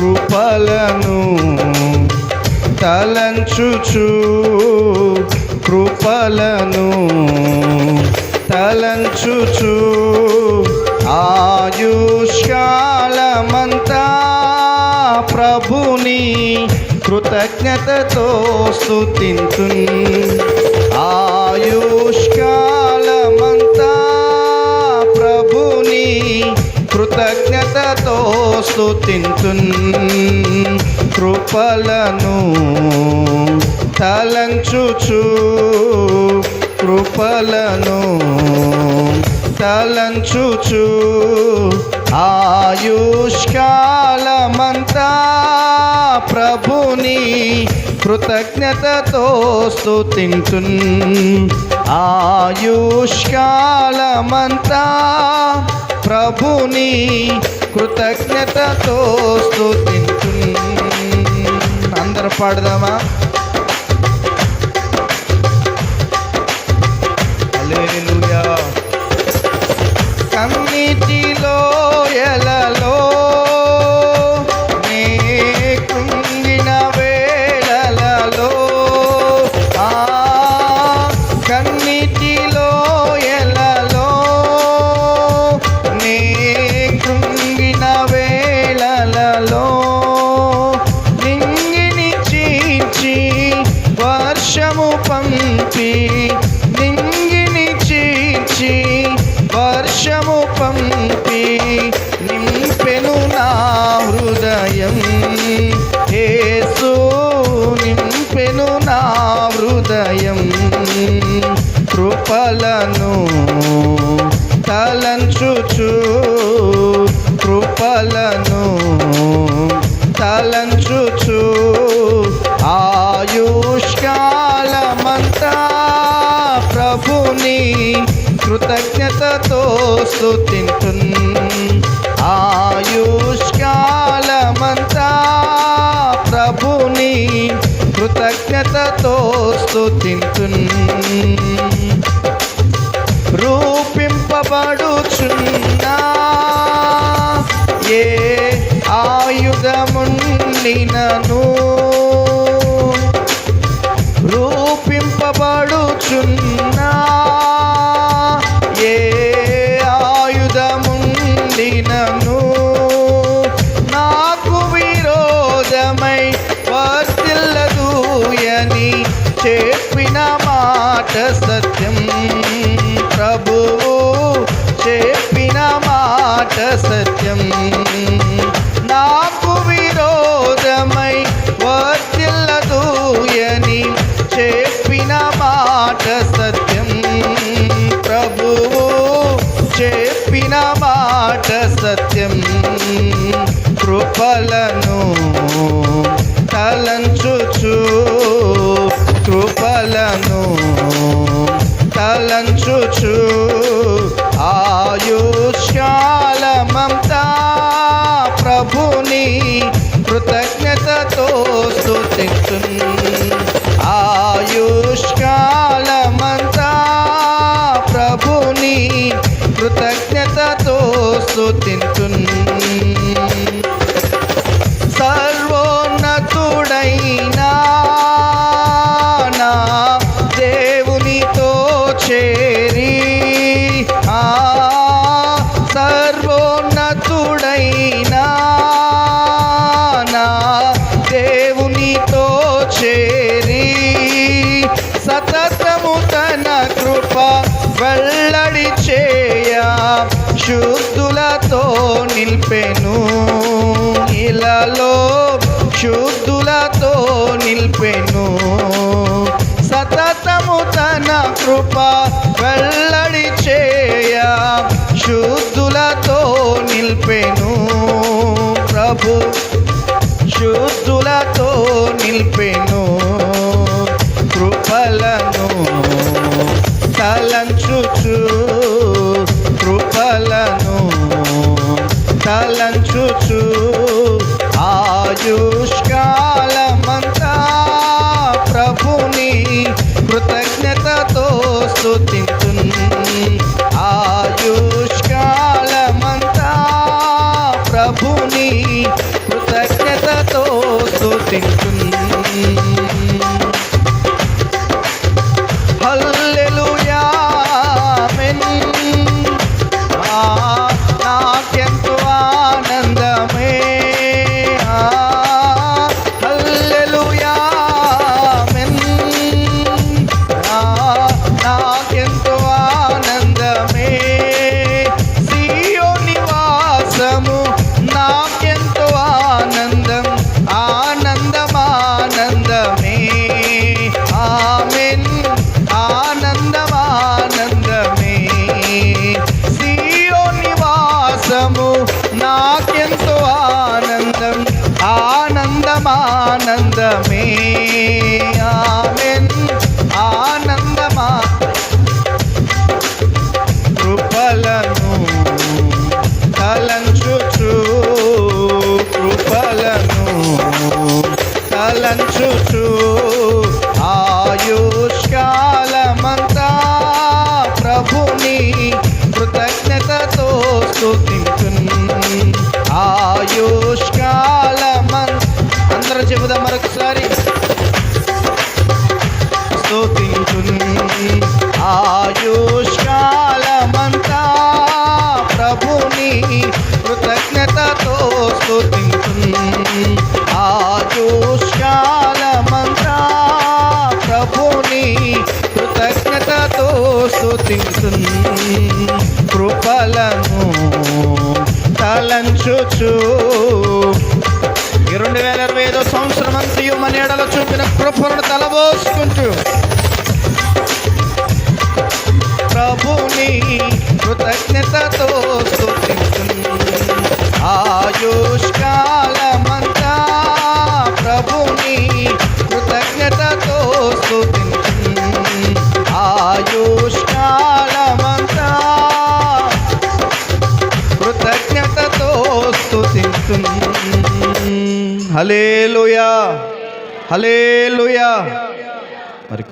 కృపలను తలంచుచు కృపలను తలంచుచు ఆయుష్కాలమంతా ప్రభుని కృతజ్ఞతతో స్తుతింతున్. ఆయుష్కాలమంతా ప్రభుని కృతజ్ఞతతో స్తుతింతున్. కృపలను తలంచుచు కృపలను తలంచుచు ఆయుష్కాలమంతా ప్రభుని కృతజ్ఞతతో స్తుతింతున్. ఆయుష్కాలమంతా ప్రభుని కృతజ్ఞతతో స్తుతింతున్. అందరూ పాడదామా? హల్లెలూయా. కన్నీటిలో ఎలలో నే కృంగిన వేళలలో కన్నీటిలో ఎలలో నే కృంగిన వేళలలో నింగిని చీల్చి వర్షము పంపి నింగిని చీల్చి వర్షము పంపి నింపెను నా హృదయం. యేసు నింపెను నా హృదయం. కృపలను తలంచుచు కృపలను తలంచుచు ఆయుష్కాలమంతా ప్రభుని కృతజ్ఞతతో స్తుతింతున్. ఆయుష్కాలమంతా ప్రభుని కృతజ్ఞతతో స్తుతింతున్. రూపింపబడుచున్నా ఏ ఆయుధముండినను రూపింపబడుచున్నా ఏ ఆయుధముండినను నాకు విరోధమై వర్తిల్లదూయని చెప్పిన మాట సత్యం. ప్రభువు చెప్పిన మాట సత్యం. నాకు విరోధమై వర్తిల్లదూయని చెప్పిన మాట సత్యం. ప్రభువు చెప్పిన మాట సత్యం. కృపలను తలంచుచు కృపలను తలంచుచు ఆయుష్కాలమంతా ప్రభుని కృతజ్ఞతతో స్తుతింతున్. ఆయుష్కాలమంతా ప్రభుని కృతజ్ఞతతో స్తుతింతున్. సర్వోన్నతుడైనా నా దేవునితో చేరి సర్వోన్నతుడైనా నా దేవునితో చేరి సతతము తన కృప వెల్లడి చేయ శుద్ధులతో నిల్పెను. ఇలలో శుద్ధులతో నిల్పెను. సతతము తన కృప వెల్లడి చేయ శుద్ధులతో నిల్పెను. ప్రభు శుద్ధులతో నిల్పెను. కృపలను తలంచుచు కృపలను తలంచుచు ఆయుష్కాలమంతా ప్రభుని కృతజ్ఞతతో స్తుతింతున్. ఆయుష్కాలమంతా ప్రభుని కృతజ్ఞత స్తుతించున్. హల్లెలూయా ఆమేన్. నాకెంతో ఆనందమే. హల్లెలూయా ఆమేన్. నాకెంతో ఆనందమే. సియోను నివాసము నాకెంతో ఆనందం. ఆనందం ఆనందమే. ఆమేన్. ఆనందం ఆనందమే. సియోను నివాసము నాకెంతో ఆనందం. ఆనందం ఆనందమే. ఆమేన్. ఆనందమా కృపలను తలంచుచు. కృపలను తలంచుచు. ఆయుష్కాలమంతా ప్రభుని కృతజ్ఞతతో స్తుతించున్. అందరం చెబుదాం మరొకసారి. స్తుతించున్. ఆయుష్కాలమంతా ప్రభుని కృతజ్ఞతతో స్తుతించున్. ఆయుష్కాలమంతా ప్రభుని కృతజ్ఞతతో స్తుతించున్. కృపలను తలంచుచు. ఈ 2025 సంవత్సరం అంతయు మన ఎడల చూపిన కృపలను తలబోసుకుంటూ ప్రభుని కృతజ్ఞతతో స్తుతించున్. ఆయుష్కాలమంతా ప్రభుని కృతజ్ఞతతో స్తుతించున్. ఆయుష్కాలమంతా కృతజ్ఞతతో స్తుతించున్. హల్లెలూయా. హల్లెలూయా. మరి